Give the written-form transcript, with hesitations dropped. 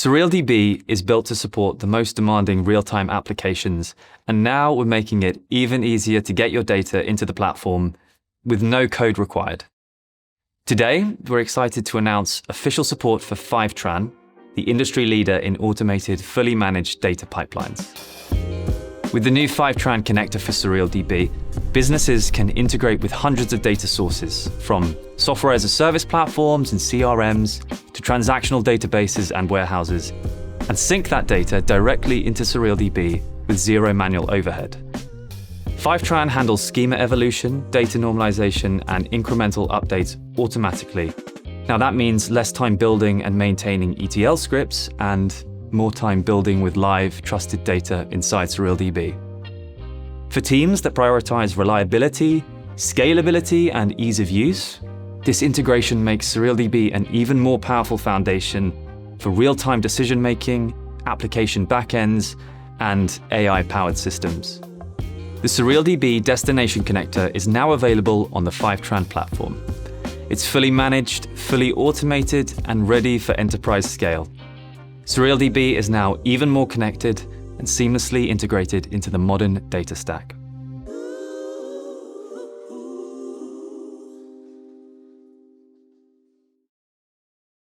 SurrealDB is built to support the most demanding real-time applications, and now we're making it even easier to get your data into the platform with no code required. Today, we're excited to announce official support for Fivetran, the industry leader in automated, fully managed data pipelines. With the new Fivetran connector for SurrealDB, businesses can integrate with hundreds of data sources, from software as a service platforms and CRMs to transactional databases and warehouses, and sync that data directly into SurrealDB with zero manual overhead. Fivetran handles schema evolution, data normalization, and incremental updates automatically. Now that means less time building and maintaining ETL scripts and more time building with live, trusted data inside SurrealDB. For teams that prioritize reliability, scalability, and ease of use, this integration makes SurrealDB an even more powerful foundation for real-time decision-making, application backends, and AI-powered systems. The SurrealDB destination connector is now available on the Fivetran platform. It's fully managed, fully automated, and ready for enterprise scale. SurrealDB is now even more connected and seamlessly integrated into the modern data stack.